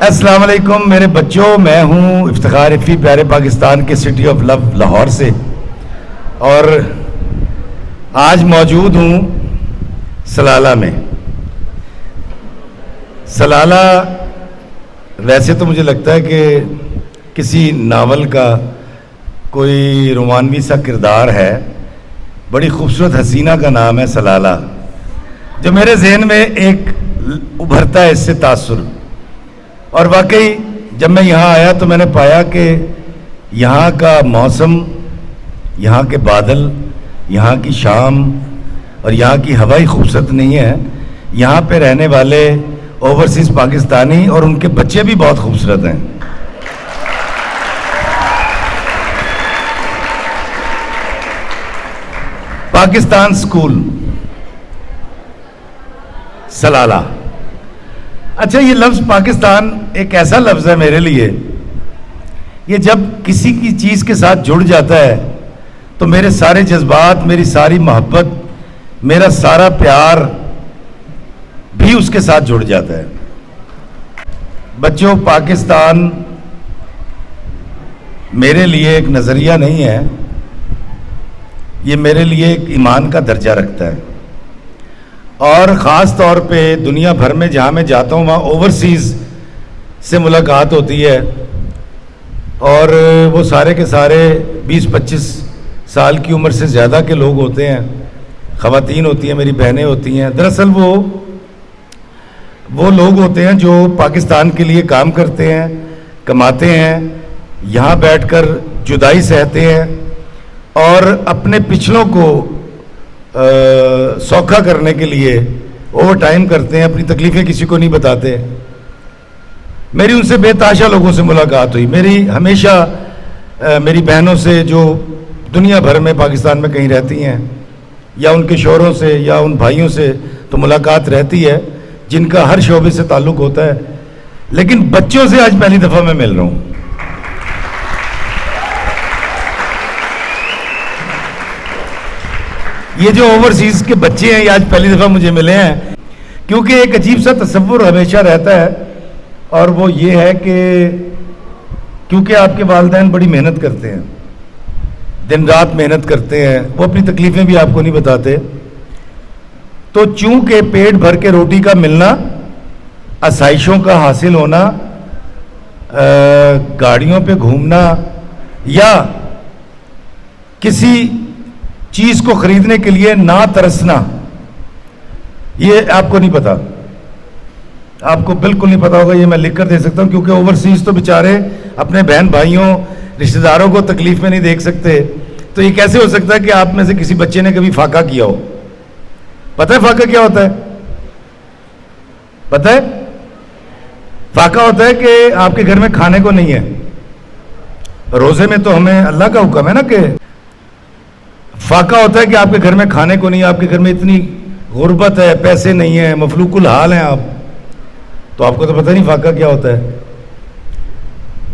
السلام علیکم میرے بچوں، میں ہوں افتخار افی پیارے پاکستان کے سٹی آف لو لاہور سے، اور آج موجود ہوں سلالہ میں۔ سلالہ ویسے تو مجھے لگتا ہے کہ کسی ناول کا کوئی رومانوی سا کردار ہے، بڑی خوبصورت حسینہ کا نام ہے سلالہ، جو میرے ذہن میں ایک ابھرتا ہے اس سے تاثر۔ اور واقعی جب میں یہاں آیا تو میں نے پایا کہ یہاں کا موسم، یہاں کے بادل، یہاں کی شام اور یہاں کی ہوا ہی خوبصورت نہیں ہے، یہاں پہ رہنے والے اوورسیز پاکستانی اور ان کے بچے بھی بہت خوبصورت ہیں۔ پاکستان سکول سلالہ، اچھا یہ لفظ پاکستان ایک ایسا لفظ ہے میرے لیے، یہ جب کسی کی چیز کے ساتھ جڑ جاتا ہے تو میرے سارے جذبات، میری ساری محبت، میرا سارا پیار بھی اس کے ساتھ جڑ جاتا ہے۔ بچوں، پاکستان میرے لیے ایک نظریہ نہیں ہے، یہ میرے لیے ایک ایمان کا درجہ رکھتا ہے، اور خاص طور پہ دنیا بھر میں جہاں میں جاتا ہوں وہاں اوورسیز سے ملاقات ہوتی ہے، اور وہ سارے کے سارے 20-25 سال کی عمر سے زیادہ کے لوگ ہوتے ہیں، خواتین ہوتی ہیں، میری بہنیں ہوتی ہیں۔ دراصل وہ لوگ ہوتے ہیں جو پاکستان کے لیے کام کرتے ہیں، کماتے ہیں، یہاں بیٹھ کر جدائی سہتے ہیں اور اپنے پچھلوں کو سوکھا کرنے کے لیے اوور ٹائم کرتے ہیں، اپنی تکلیفیں کسی کو نہیں بتاتے۔ میری ان سے بے تحاشا لوگوں سے ملاقات ہوئی، میری ہمیشہ میری بہنوں سے جو دنیا بھر میں پاکستان میں کہیں رہتی ہیں، یا ان کے شوہروں سے یا ان بھائیوں سے تو ملاقات رہتی ہے جن کا ہر شعبے سے تعلق ہوتا ہے، لیکن بچوں سے آج پہلی دفعہ میں مل رہا ہوں۔ یہ جو اوورسیز کے بچے ہیں یہ آج پہلی دفعہ مجھے ملے ہیں، کیونکہ ایک عجیب سا تصور ہمیشہ رہتا ہے، اور وہ یہ ہے کہ کیونکہ آپ کے والدین بڑی محنت کرتے ہیں، دن رات محنت کرتے ہیں، وہ اپنی تکلیفیں بھی آپ کو نہیں بتاتے، تو چونکہ پیٹ بھر کے روٹی کا ملنا، آسائشوں کا حاصل ہونا، گاڑیوں پہ گھومنا یا کسی چیز کو خریدنے کے لیے نہ ترسنا، یہ آپ کو نہیں پتا، آپ کو بالکل نہیں پتا ہوگا، یہ میں لکھ کر دے سکتا ہوں، کیونکہ اوورسیز تو بیچارے اپنے بہن بھائیوں رشتہ داروں کو تکلیف میں نہیں دیکھ سکتے، تو یہ کیسے ہو سکتا ہے کہ آپ میں سے کسی بچے نے کبھی فاقہ کیا ہو؟ پتہ ہے فاقہ کیا ہوتا ہے؟ پتہ ہے؟ فاقہ ہوتا ہے کہ آپ کے گھر میں کھانے کو نہیں ہے۔ روزے میں تو ہمیں اللہ کا حکم ہے نا کہ فاقہ ہوتا ہے کہ آپ کے گھر میں کھانے کو نہیں ہے، آپ کے گھر میں اتنی غربت ہے، پیسے نہیں ہیں، مفلوق الحال ہیں آپ، تو آپ کو تو پتہ نہیں فاقہ کیا ہوتا ہے۔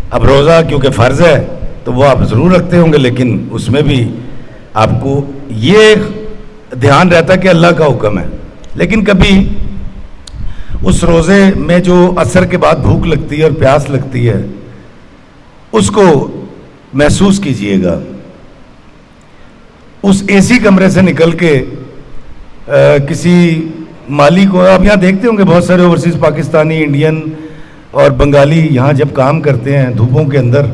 اب روزہ کیونکہ فرض ہے تو وہ آپ ضرور رکھتے ہوں گے، لیکن اس میں بھی آپ کو یہ دھیان رہتا ہے کہ اللہ کا حکم ہے، لیکن کبھی اس روزے میں جو عصر کے بعد بھوک لگتی ہے اور پیاس لگتی ہے، اس کو محسوس کیجئے گا۔ اس اے سی کمرے سے نکل کے کسی مالی کو، آپ یہاں دیکھتے ہوں گے بہت سارے اوورسیز پاکستانی، انڈین اور بنگالی یہاں جب کام کرتے ہیں دھوپوں کے اندر،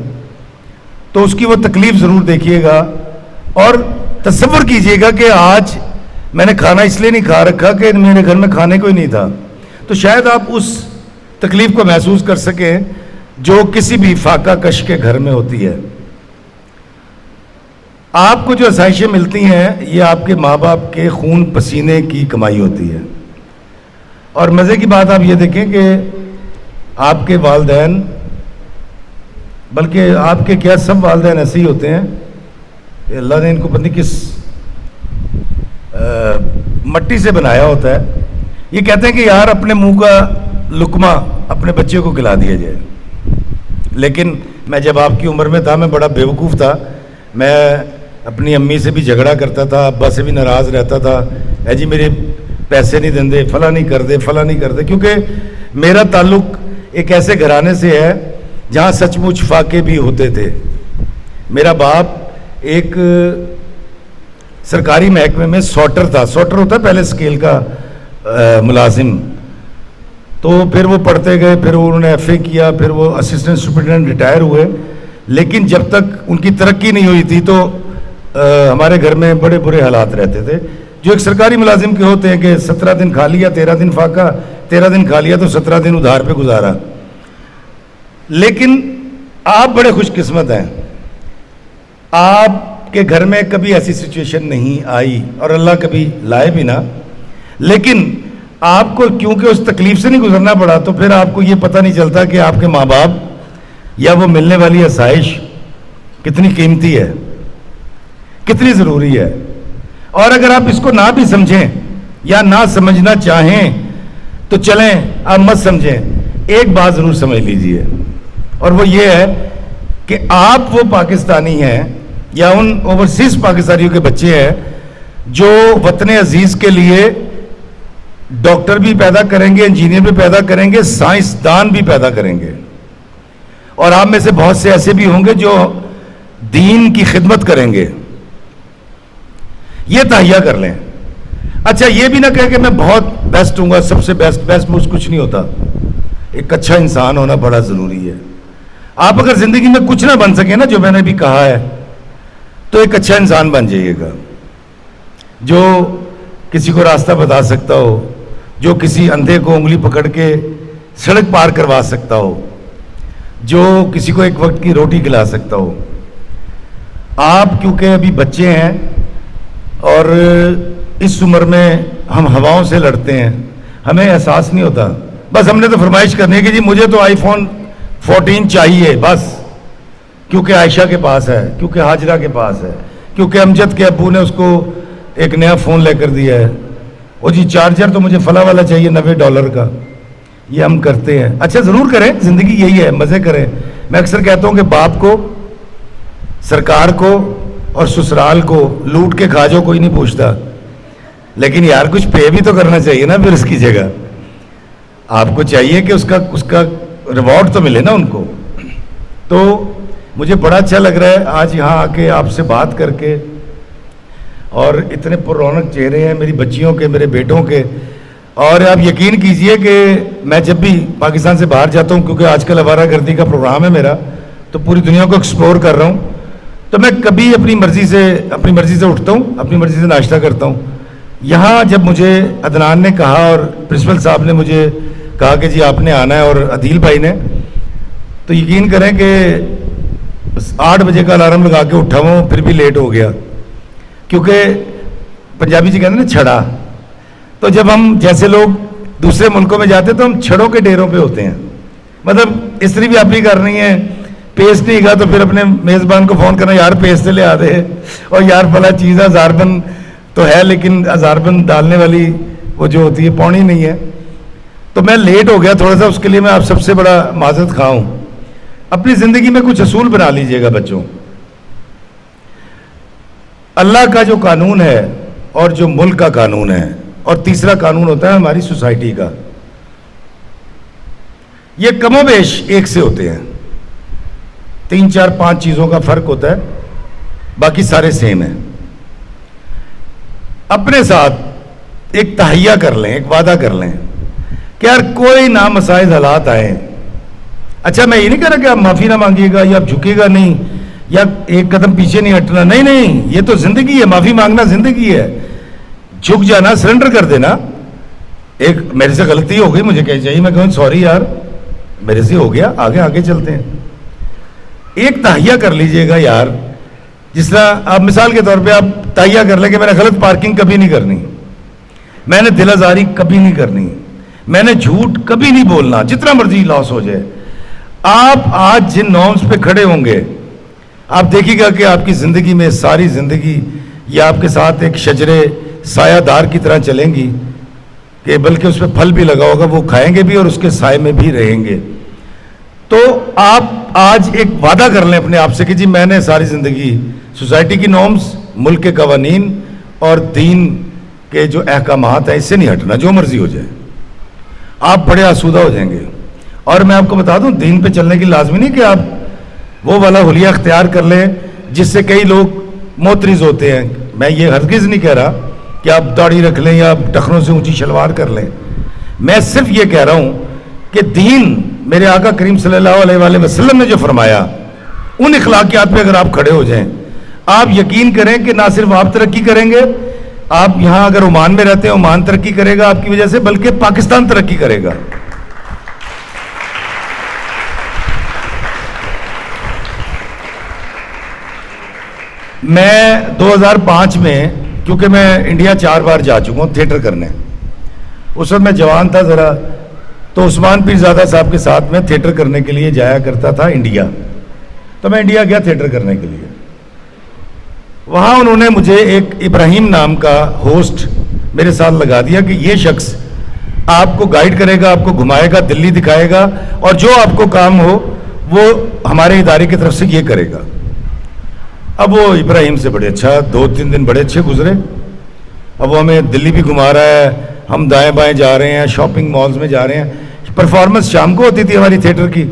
تو اس کی وہ تکلیف ضرور دیکھیے گا، اور تصور کیجئے گا کہ آج میں نے کھانا اس لیے نہیں کھا رکھا کہ میرے گھر میں کھانے کو ہی نہیں تھا، تو شاید آپ اس تکلیف کو محسوس کر سکیں جو کسی بھی فاقہ کش کے گھر میں ہوتی ہے۔ آپ کو جو آسائشیں ملتی ہیں یہ آپ کے ماں باپ کے خون پسینے کی کمائی ہوتی ہے، اور مزے کی بات آپ یہ دیکھیں کہ آپ کے والدین، بلکہ آپ کے کیا سب والدین ایسے ہی ہوتے ہیں، اللہ نے ان کو پتہ نہیں کس مٹی سے بنایا ہوتا ہے، یہ کہتے ہیں کہ یار اپنے منہ کا لقمہ اپنے بچے کو کھلا دیا جائے، لیکن میں جب آپ کی عمر میں تھا میں بڑا بیوقوف تھا، میں اپنی امی سے بھی جھگڑا کرتا تھا، ابا سے بھی ناراض رہتا تھا، اے جی میرے پیسے نہیں دیں دے، فلاں نہیں کر دے، فلاں نہیں کر دے، کیونکہ میرا تعلق ایک ایسے گھرانے سے ہے جہاں سچ مچ فاقے بھی ہوتے تھے. میرا باپ ایک سرکاری محکمے میں سوٹر تھا. سوٹر ہوتا ہے پہلے اسکیل کا ملازم. تو پھر وہ پڑھتے گئے, پھر انہوں نے ایف اے کیا, پھر وہ اسسٹنٹ سپرنٹینڈنٹ ریٹائر ہوئے. لیکن جب تک ان کی ترقی نہیں ہوئی تھی تو ہمارے گھر میں بڑے برے حالات رہتے تھے جو ایک سرکاری ملازم کے ہوتے ہیں کہ 17 دن کھا لیا 13 دن فاقہ, 13 دن کھا لیا تو 17 دن ادھار پہ گزارا. لیکن آپ بڑے خوش قسمت ہیں, آپ کے گھر میں کبھی ایسی سچویشن نہیں آئی اور اللہ کبھی لائے بھی نہ. لیکن آپ کو کیونکہ اس تکلیف سے نہیں گزرنا پڑا تو پھر آپ کو یہ پتہ نہیں چلتا کہ آپ کے ماں باپ یا وہ ملنے والی آسائش کتنی قیمتی ہے, کتنی ضروری ہے. اور اگر آپ اس کو نہ بھی سمجھیں یا نہ سمجھنا چاہیں تو چلیں آپ مت سمجھیں, ایک بات ضرور سمجھ لیجئے, اور وہ یہ ہے کہ آپ وہ پاکستانی ہیں یا ان اوورسیز پاکستانیوں کے بچے ہیں جو وطن عزیز کے لیے ڈاکٹر بھی پیدا کریں گے, انجینئر بھی پیدا کریں گے, سائنسدان بھی پیدا کریں گے. اور آپ میں سے بہت سے ایسے بھی ہوں گے جو دین کی خدمت کریں گے. یہ تہیہ کر لیں. اچھا یہ بھی نہ کہے کہ میں بہت بیسٹ ہوں گا, سب سے بیسٹ مجھ کچھ نہیں ہوتا. ایک اچھا انسان ہونا بڑا ضروری ہے. آپ اگر زندگی میں کچھ نہ بن سکیں نا, جو میں نے بھی کہا ہے, تو ایک اچھا انسان بن جائیے گا جو کسی کو راستہ بتا سکتا ہو, جو کسی اندھے کو انگلی پکڑ کے سڑک پار کروا سکتا ہو, جو کسی کو ایک وقت کی روٹی کھلا سکتا ہو. آپ کیونکہ ابھی بچے ہیں اور اس عمر میں ہم ہواؤں سے لڑتے ہیں, ہمیں احساس نہیں ہوتا. بس ہم نے تو فرمائش کرنی ہے کہ جی مجھے تو آئی فون 14 چاہیے بس, کیونکہ عائشہ کے پاس ہے, کیونکہ حاجرہ کے پاس ہے, کیونکہ امجد کے ابو نے اس کو ایک نیا فون لے کر دیا ہے. وہ جی چارجر تو مجھے فلاں والا چاہیے $90 کا. یہ ہم کرتے ہیں. اچھا ضرور کریں, زندگی یہی ہے, مزے کریں. میں اکثر کہتا ہوں کہ باپ کو, سرکار کو اور سسرال کو لوٹ کے کھا جاؤ کوئی نہیں پوچھتا, لیکن یار کچھ پے بھی تو کرنا چاہیے نا پھر اس کی جگہ. آپ کو چاہیے کہ اس کا ریوارڈ تو ملے نا ان کو. تو مجھے بڑا اچھا لگ رہا ہے آج یہاں آ کے آپ سے بات کر کے, اور اتنے پر رونق چہرے ہیں میری بچیوں کے, میرے بیٹوں کے. اور آپ یقین کیجئے کہ میں جب بھی پاکستان سے باہر جاتا ہوں, کیونکہ آج کل آوارہ گردی کا پروگرام ہے میرا, تو پوری دنیا کو ایکسپلور کر رہا ہوں, تو میں کبھی اپنی مرضی سے اٹھتا ہوں, اپنی مرضی سے ناشتہ کرتا ہوں. یہاں جب مجھے عدنان نے کہا اور پرنسپل صاحب نے مجھے کہا کہ جی آپ نے آنا ہے اور عدیل بھائی نے, تو یقین کریں کہ 8 بجے کا الارم لگا کے اٹھا ہوں, پھر بھی لیٹ ہو گیا. کیونکہ پنجابی جی کہتے ہیں نا چھڑا, تو جب ہم جیسے لوگ دوسرے ملکوں میں جاتے تو ہم چھڑوں کے ڈیروں پہ ہوتے ہیں. مطلب استری بھی اپنی کرنی ہے, پیسٹ نہیں گا تو پھر اپنے میزبان کو فون کرنا, یار پیسٹ لے آ دے, اور یار فلاں چیز ہزار بند تو ہے لیکن ہزار بند ڈالنے والی وہ جو ہوتی ہے پونی نہیں ہے. تو میں لیٹ ہو گیا تھوڑا سا, اس کے لیے میں آپ سب سے بڑا معذرت خواہ ہوں. اپنی زندگی میں کچھ اصول بنا لیجئے گا بچوں. اللہ کا جو قانون ہے اور جو ملک کا قانون ہے, اور تیسرا قانون ہوتا ہے ہماری سوسائٹی کا, یہ کم و بیش ایک سے ہوتے ہیں. 3 4 5 چیزوں کا فرق ہوتا ہے, باقی سارے سیم ہیں. اپنے ساتھ ایک تہیہ کر لیں, ایک وعدہ کر لیں کہ یار کوئی نامساعد حالات آئیں. اچھا میں یہ نہیں کہہ رہا کہ آپ معافی نہ مانگیے گا یا آپ جھکے گا نہیں یا ایک قدم پیچھے نہیں ہٹنا, نہیں, یہ تو زندگی ہے. معافی مانگنا زندگی ہے. جھک جانا, سرنڈر کر دینا. ایک میرے سے غلطی ہو گئی, مجھے کہنا چاہیے, میں کہوں سوری یار میرے سے ہو گیا, آگے چلتے ہیں. ایک تہیہ کر لیجئے گا یار, جس طرح آپ مثال کے طور پہ آپ تہیہ کر لیں کہ میں نے غلط پارکنگ کبھی نہیں کرنی, میں نے دل آزاری کبھی نہیں کرنی, میں نے جھوٹ کبھی نہیں بولنا, جتنا مرضی لاس ہو جائے. آپ آج جن نارمز پہ کھڑے ہوں گے, آپ دیکھیے گا کہ آپ کی زندگی میں ساری زندگی یہ آپ کے ساتھ ایک شجرے سایہ دار کی طرح چلیں گی, کہ بلکہ اس پہ پھل بھی لگا ہوگا, وہ کھائیں گے بھی اور اس کے سائے میں بھی رہیں گے. تو آپ آج ایک وعدہ کر لیں اپنے آپ سے کہ جی میں نے ساری زندگی سوسائٹی کی نارمز, ملک کے قوانین اور دین کے جو احکامات ہیں اس سے نہیں ہٹنا, جو مرضی ہو جائے. آپ بڑے آسودہ ہو جائیں گے. اور میں آپ کو بتا دوں دین پہ چلنے کی لازمی نہیں کہ آپ وہ والا حلیہ اختیار کر لیں جس سے کئی لوگ معترض ہوتے ہیں. میں یہ ہرگز نہیں کہہ رہا کہ آپ داڑھی رکھ لیں یا ٹخنوں سے اونچی شلوار کر لیں. میں صرف یہ کہہ رہا ہوں کہ دین میرے آقا کریم صلی اللہ علیہ وآلہ وسلم نے جو فرمایا ان اخلاقیات پہ اگر آپ کھڑے ہو جائیں, آپ یقین کریں کہ نہ صرف آپ ترقی کریں گے, آپ یہاں اگر عمان میں رہتے ہیں عمان ترقی کرے گا آپ کی وجہ سے, بلکہ پاکستان ترقی کرے گا. میں 2005 میں, کیونکہ میں انڈیا 4 بار جا چکا ہوں تھیٹر کرنے, اس وقت میں جوان تھا ذرا, تو عثمان پیر زادہ صاحب کے ساتھ میں تھیٹر کرنے کے لیے جایا کرتا تھا انڈیا. تو میں انڈیا گیا تھیٹر کرنے کے لیے. وہاں انہوں نے مجھے ایک ابراہیم نام کا ہوسٹ میرے ساتھ لگا دیا کہ یہ شخص آپ کو گائیڈ کرے گا, آپ کو گھمائے گا, دلی دکھائے گا, اور جو آپ کو کام ہو وہ ہمارے ادارے کی طرف سے یہ کرے گا. اب وہ ابراہیم سے بڑے اچھا 2-3 دن بڑے اچھے گزرے. اب وہ ہمیں دلی بھی گھما رہا ہے, ہم دائیں بائیں جا رہے ہیں, شاپنگ مالز میں جا رہے ہیں. پرفارمنس شام کو ہوتی تھی ہماری تھیٹر کی,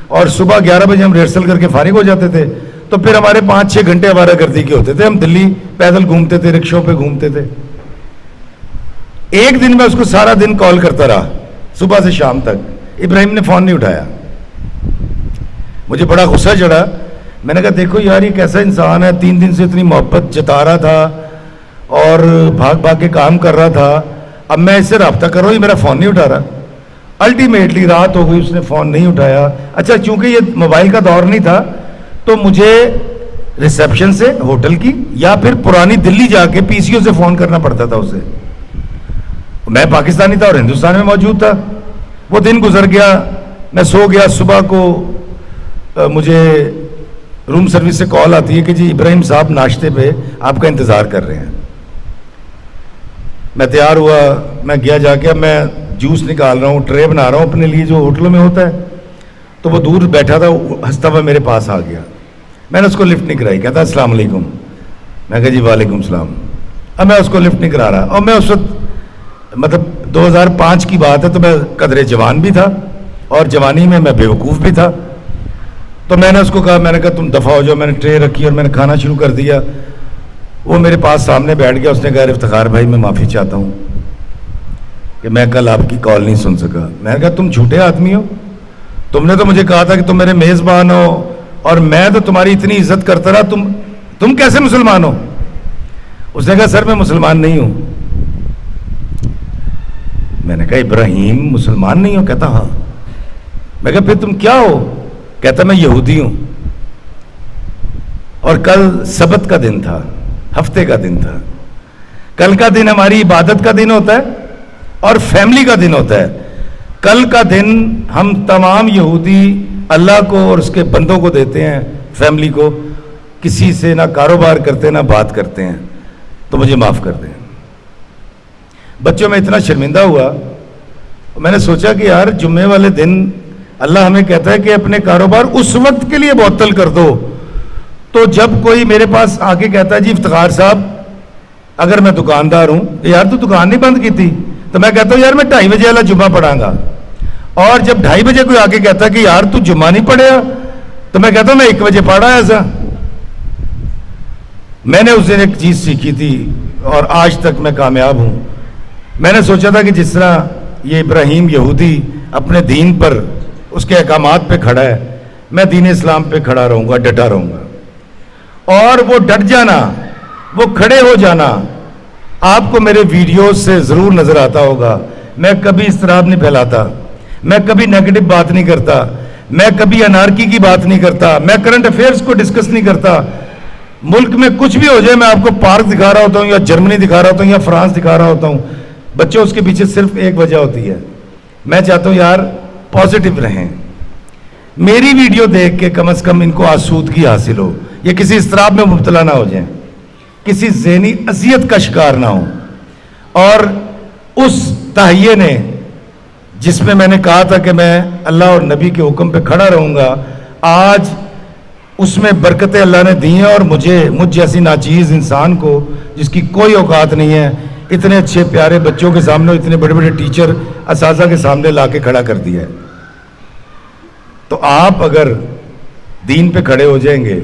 اور صبح 11 بجے ہم ریہرسل کر کے فارغ ہو جاتے تھے. تو پھر ہمارے 5-6 گھنٹے آوارہ گردی کے ہوتے تھے. ہم دلی پیدل گھومتے تھے, رکشوں پہ گھومتے تھے. ایک دن میں اس کو سارا دن کال کرتا رہا صبح سے شام تک. ابراہیم نے فون نہیں اٹھایا. مجھے بڑا غصہ چڑھا. میں نے کہا دیکھو یار یہ کیسا انسان ہے, 3 دن سے اتنی محبت جتا رہا تھا اور بھاگ بھاگ کے کام کر رہا تھا, اب میں اس سے رابطہ کر رہا ہوں, یہ میرا فون نہیں اٹھا رہا. الٹیمیٹلی رات ہو گئی, اس نے فون نہیں اٹھایا. اچھا چونکہ یہ موبائل کا دور نہیں تھا تو مجھے ریسیپشن سے ہوٹل کی یا پھر پرانی دلی جا کے پی سی او سے فون کرنا پڑتا تھا اسے. میں پاکستانی تھا اور ہندوستان میں موجود تھا. وہ دن گزر گیا, میں سو گیا. صبح کو مجھے روم سروس سے کال آتی ہے کہ جی ابراہیم صاحب ناشتے پہ آپ کا انتظار کر رہے ہیں. میں تیار ہوا, میں گیا جا کے, اب میں جوس نکال رہا ہوں, ٹرے بنا رہا ہوں اپنے لیے جو ہوٹلوں میں ہوتا ہے. تو وہ دور بیٹھا تھا, ہنستا ہوا میرے پاس آ گیا. میں نے اس کو لفٹ نہیں کرائی. کہتا السلام علیکم. میں کہا جی وعلیکم السلام. اب میں اس کو لفٹ نہیں کرا رہا, اور میں اس وقت مطلب 2005 کی بات ہے تو میں قدرے جوان بھی تھا اور جوانی میں بیوقوف بھی تھا. تو میں نے اس کو کہا, میں نے کہا تم دفعہ ہو جاؤ. میں نے ٹرے رکھی اور میں نے کھانا شروع کر دیا. وہ میرے پاس سامنے بیٹھ گیا. اس نے کہا افتخار بھائی میں معافی چاہتا ہوں کہ میں کل آپ کی کال نہیں سن سکا. میں نے کہا تم جھوٹے آدمی ہو, تم نے تو مجھے کہا تھا کہ تم میرے میزبان ہو اور میں تو تمہاری اتنی عزت کرتا رہا, تم کیسے مسلمان ہو؟ اس نے کہا سر میں مسلمان نہیں ہوں. میں نے کہا ابراہیم مسلمان نہیں ہو؟ کہتا ہاں. میں کہا پھر تم کیا ہو؟ کہتا میں یہودی ہوں. اور کل سبت کا دن تھا, ہفتے کا دن تھا. کل کا دن ہماری عبادت کا دن ہوتا ہے اور فیملی کا دن ہوتا ہے. کل کا دن ہم تمام یہودی اللہ کو اور اس کے بندوں کو دیتے ہیں, فیملی کو. کسی سے نہ کاروبار کرتے نہ بات کرتے ہیں. تو مجھے معاف کر دیں. بچوں میں اتنا شرمندہ ہوا, میں نے سوچا کہ یار جمعے والے دن اللہ ہمیں کہتا ہے کہ اپنے کاروبار اس وقت کے لیے معطل کر دو. تو جب کوئی میرے پاس آ کے کہتا ہے جی افتخار صاحب اگر میں دکاندار ہوں, یار تو دکان نہیں بند کی تھی, تو میں کہتا ہوں یار میں 2:30 بجے والا جمعہ پڑھاں گا. اور جب 2:30 بجے کوئی آ کے کہتا ہے کہ یار تو جمعہ نہیں پڑھیا, تو میں کہتا ہوں میں 1 بجے پڑھا ایسا. میں نے اس دن ایک چیز سیکھی تھی اور آج تک میں کامیاب ہوں. میں نے سوچا تھا کہ جس طرح یہ ابراہیم یہودی اپنے دین پر اس کے احکامات پہ کھڑا ہے, میں دین اسلام پہ کھڑا رہوں گا, ڈٹا رہوں گا. اور وہ ڈٹ جانا, وہ کھڑے ہو جانا آپ کو میرے ویڈیوز سے ضرور نظر آتا ہوگا. میں کبھی اضطراب نہیں پھیلاتا, میں کبھی نیگیٹو بات نہیں کرتا, میں کبھی انارکی کی بات نہیں کرتا, میں کرنٹ افیئرز کو ڈسکس نہیں کرتا. ملک میں کچھ بھی ہو جائے میں آپ کو پارک دکھا رہا ہوتا ہوں یا جرمنی دکھا رہا ہوتا ہوں یا فرانس دکھا رہا ہوتا ہوں. بچوں اس کے پیچھے صرف ایک وجہ ہوتی ہے, میں چاہتا ہوں یار پازیٹیو رہیں. میری ویڈیو دیکھ کے کم از کم ان کو آسودگی حاصل ہو, یہ کسی اضطراب میں مبتلا نہ ہو جائیں, کسی ذہنی اذیت کا شکار نہ ہوں. اور اس تہیے نے جس میں نے کہا تھا کہ میں اللہ اور نبی کے حکم پہ کھڑا رہوں گا, آج اس میں برکتیں اللہ نے دی ہیں. اور مجھ جیسی ناچیز انسان کو جس کی کوئی اوقات نہیں ہے, اتنے اچھے پیارے بچوں کے سامنے, اتنے بڑے بڑے ٹیچر اساتذہ کے سامنے لا کے کھڑا کر دیا ہے. تو آپ اگر دین پہ کھڑے ہو جائیں گے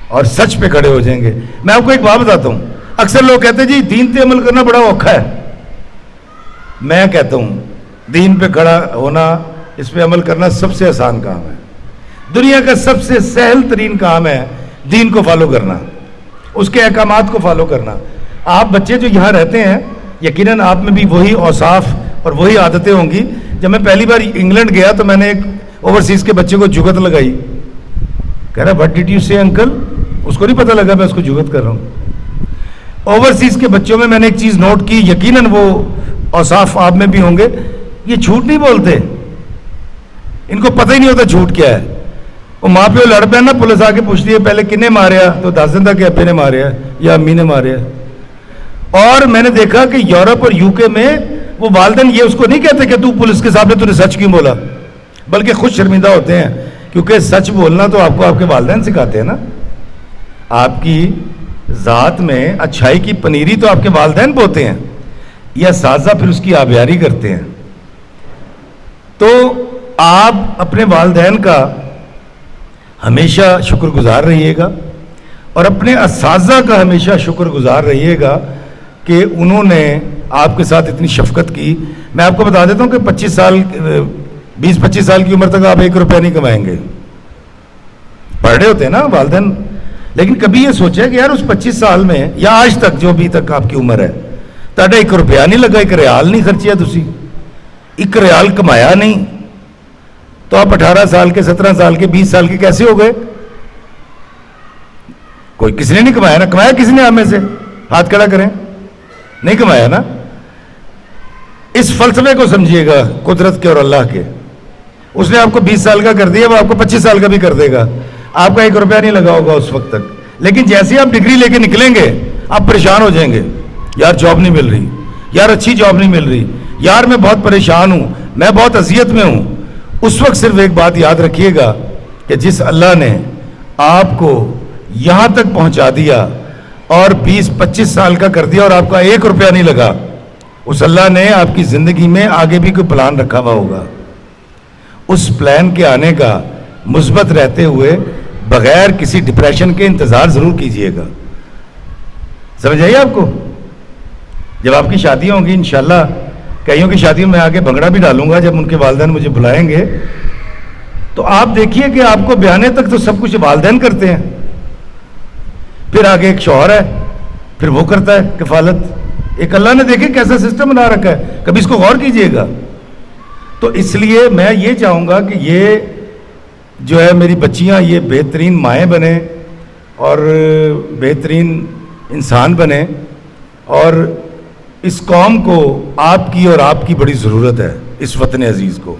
اور سچ پہ کھڑے ہو جائیں گے. میں آپ کو ایک بات بتاتا ہوں. اکثر لوگ کہتے ہیں جی دین پہ عمل کرنا بڑا اوکھا ہے. میں کہتا ہوں دین پہ کھڑا ہونا, اس پہ عمل کرنا سب سے آسان کام ہے. دنیا کا سب سے سہل ترین کام ہے دین کو فالو کرنا, اس کے احکامات کو فالو کرنا. آپ بچے جو یہاں رہتے ہیں, یقیناً آپ میں بھی وہی اوصاف اور وہی عادتیں ہوں گی. جب میں پہلی بار انگلینڈ گیا تو میں نے ایک اوورسیز کے بچے کو جگت لگائی. کہہ رہا وٹ ڈڈ یو سے انکل. اس کو نہیں پتہ لگا میں اس کو جگت کر رہا ہوں. اوورسیز کے بچوں میں نے ایک چیز نوٹ کی, یقیناً وہ اوصاف آپ میں بھی ہوں گے, یہ جھوٹ نہیں بولتے. ان کو پتہ ہی نہیں ہوتا جھوٹ کیا ہے. وہ ماں پیو لڑ پہ نا, پولیس آ کے پوچھتی ہے پہلے کنے ماریا, تو دس دن تک ابے نے ماریا یا امی نے ماریا. اور میں نے دیکھا کہ یورپ اور یو کے میں وہ والدین یہ اس کو نہیں کہتے کہ تو پولیس کے سامنے تو نے سچ کیوں بولا, بلکہ خود شرمندہ ہوتے ہیں, کیونکہ سچ بولنا تو آپ کو آپ کے والدین سکھاتے ہیں نا. آپ کی ذات میں اچھائی کی پنیری تو آپ کے والدین بوتے ہیں, یا اساتذہ پھر اس کی آبیاری کرتے ہیں. تو آپ اپنے والدین کا ہمیشہ شکر گزار رہیے گا, اور اپنے اساتذہ کا ہمیشہ شکر گزار رہیے گا کہ انہوں نے آپ کے ساتھ اتنی شفقت کی. میں آپ کو بتا دیتا ہوں کہ 20-25 سال کی عمر تک آپ 1 روپیہ نہیں کمائیں گے. پڑھ رہے ہوتے ہیں نا والدین, لیکن کبھی یہ سوچے کہ یار اس 25 سال میں یا آج تک جو ابھی تک آپ کی عمر ہے, تاڑا 1 روپیہ نہیں لگا, 1 ریال نہیں خرچیا, تسی 1 ریال کمایا نہیں, تو آپ 18 سال کے, 17 سال کے, 20 سال کے کیسے ہو گئے؟ کوئی کسی نے نہیں کمایا نا. کمایا کسی نے آپ میں سے؟ ہاتھ کھڑا کریں. نہیں کمایا نا. اس فلسفے کو سمجھیے گا قدرت کے اور اللہ کے. اس نے آپ کو 20 سال کا کر دیا, وہ آپ کو 25 سال کا بھی کر دے گا. آپ کا 1 روپیہ نہیں لگا ہوگا اس وقت تک, لیکن جیسے آپ ڈگری لے کے نکلیں گے آپ پریشان ہو جائیں گے. یار جاب نہیں مل رہی, یار اچھی جاب نہیں مل رہی, یار میں بہت پریشان ہوں, میں بہت اذیت میں ہوں. اس وقت صرف ایک بات یاد رکھیے گا کہ جس اللہ نے آپ کو یہاں تک پہنچا دیا اور 20-25 سال کا کر دیا اور آپ کا 1 روپیہ نہیں لگا, اس اللہ نے آپ کی زندگی میں آگے بھی کوئی پلان رکھا ہوا ہوگا. اس پلان کے آنے کا مثبت رہتے ہوئے بغیر کسی ڈپریشن کے انتظار ضرور کیجئے گا. سمجھ آئیے آپ کو؟ جب آپ کی شادیاں ہوں گی انشاءاللہ, کئیوں کی شادیوں میں آگے بھنگڑا بھی ڈالوں گا جب ان کے والدین مجھے بلائیں گے, تو آپ دیکھیے کہ آپ کو بیانے تک تو سب کچھ والدین کرتے ہیں, پھر آگے ایک شوہر ہے, پھر وہ کرتا ہے کفالت. ایک اللہ نے دیکھے کیسا سسٹم بنا رکھا ہے, کبھی اس کو غور کیجئے گا. تو اس لیے میں یہ چاہوں گا کہ یہ جو ہے میری بچیاں یہ بہترین مائیں بنیں اور بہترین انسان بنیں, اور اس قوم کو آپ کی اور آپ کی بڑی ضرورت ہے. اس وطن عزیز کو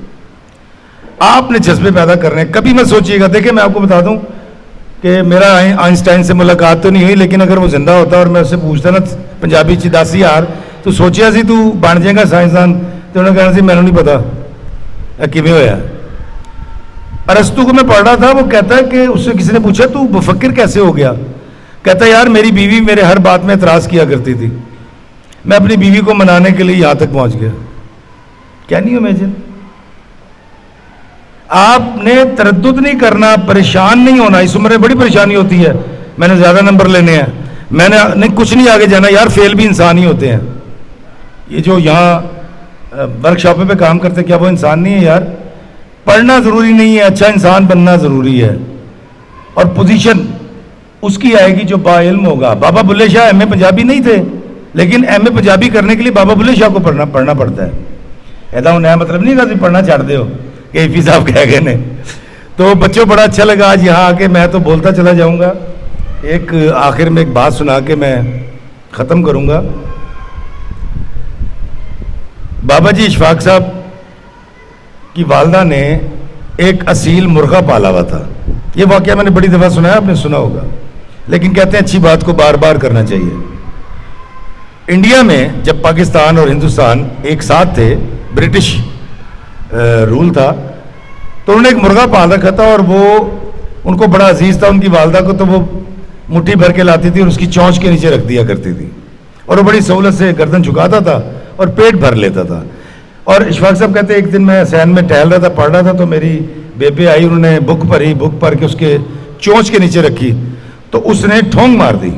آپ نے جذبے پیدا کرنے. کبھی مت سوچیے گا, دیکھیں میں آپ کو بتا دوں کہ میرا آئنسٹائن سے ملاقات تو نہیں ہوئی, لیکن اگر وہ زندہ ہوتا اور میں اس سے پوچھتا نا پنجابی چ 10 یار تو سوچیا سی تو بن جائے گا سائنسدان, تو انہوں نے کہنا سی مینوں نہیں پتا کیویں ہویا. ارسطو کو میں پڑھ رہا تھا, وہ کہتا ہے کہ اس سے کسی نے پوچھا تو مفکر کیسے ہو گیا؟ کہتا ہے یار میری بیوی میرے ہر بات میں اعتراض کیا کرتی تھی, میں اپنی بیوی کو منانے کے لیے یہاں تک پہنچ گیا. کیا نہیں امیجن؟ آپ نے تردد نہیں کرنا, پریشان نہیں ہونا. اس عمر میں بڑی پریشانی ہوتی ہے, میں نے زیادہ نمبر لینے ہیں, میں نے نہیں کچھ نہیں آگے جانا. یار فیل بھی انسان ہی ہوتے ہیں. یہ جو یہاں ورک شاپوں پہ کام کرتے کیا وہ انسان نہیں ہے یار؟ پڑھنا ضروری نہیں ہے, اچھا انسان بننا ضروری ہے, اور پوزیشن اس کی آئے گی جو با علم ہوگا. بابا بلے شاہ ایم اے پنجابی نہیں تھے, لیکن ایم اے پنجابی کرنے کے لیے بابا بلے شاہ کو پڑھنا پڑتا ہے. ایسا نیا مطلب نہیں کہ پڑھنا چھاڑ دے ہو کہ ایفی صاحب کہہ گئے نے. تو بچوں بڑا اچھا لگا آج یہاں آ کے. میں تو بولتا چلا جاؤں گا, ایک آخر میں ایک بات سنا کے میں ختم کروں گا. بابا جی اشفاق صاحب کی والدہ نے ایک اصیل مرغہ پالا ہوا تھا. یہ واقعہ میں نے بڑی دفعہ سنا ہے, آپ نے سنا ہوگا, لیکن کہتے ہیں اچھی بات کو بار بار کرنا چاہیے. انڈیا میں جب پاکستان اور ہندوستان ایک ساتھ تھے, برٹش رول تھا, تو انہوں نے ایک مرغہ پال رکھا تھا, اور وہ ان کو بڑا عزیز تھا. ان کی والدہ کو تو وہ مٹھی بھر کے لاتی تھی اور اس کی چونچ کے نیچے رکھ دیا کرتی تھی, اور وہ بڑی سہولت سے گردن جھکاتا تھا اور پیٹ بھر لیتا تھا. اور اشفاق صاحب کہتے ہیں ایک دن میں حسین میں ٹہل رہا تھا, پڑھ رہا تھا, تو میری بیبے آئی, انہوں نے بک پڑھ کے اس کے چونچ کے نیچے رکھی, تو اس نے ٹھونگ مار دی,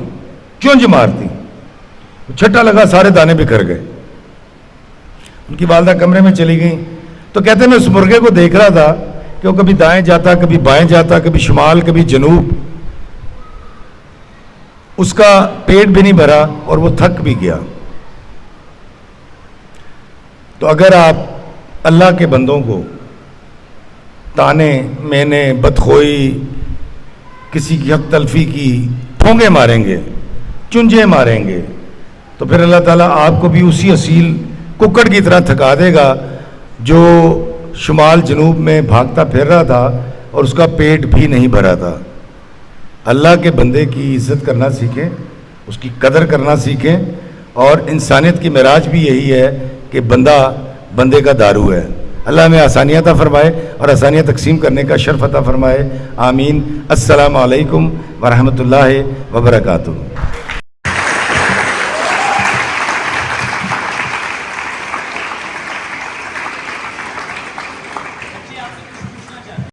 چونچ مار دی, چھٹا لگا, سارے دانے بکھر گئے. ان کی والدہ کمرے میں چلی گئیں, تو کہتے ہیں میں اس مرغے کو دیکھ رہا تھا کہ وہ کبھی دائیں جاتا, کبھی بائیں جاتا, کبھی شمال, کبھی جنوب, اس کا پیٹ بھی نہیں بھرا اور وہ تھک بھی گیا. تو اگر آپ اللہ کے بندوں کو تانے مینے, بدخوئی, کسی کی حق تلفی کی پھونگے ماریں گے, چنجے ماریں گے, تو پھر اللہ تعالیٰ آپ کو بھی اسی اصیل ککڑ کی طرح تھکا دے گا جو شمال جنوب میں بھاگتا پھر رہا تھا اور اس کا پیٹ بھی نہیں بھرا تھا. اللہ کے بندے کی عزت کرنا سیکھیں, اس کی قدر کرنا سیکھیں, اور انسانیت کی معراج بھی یہی ہے کہ بندہ بندے کا دارو ہے. اللہ ہمیں آسانیاں عطا فرمائے اور آسانیاں تقسیم کرنے کا شرف عطا فرمائے. آمین. السلام علیکم ورحمۃ اللہ وبرکاتہ.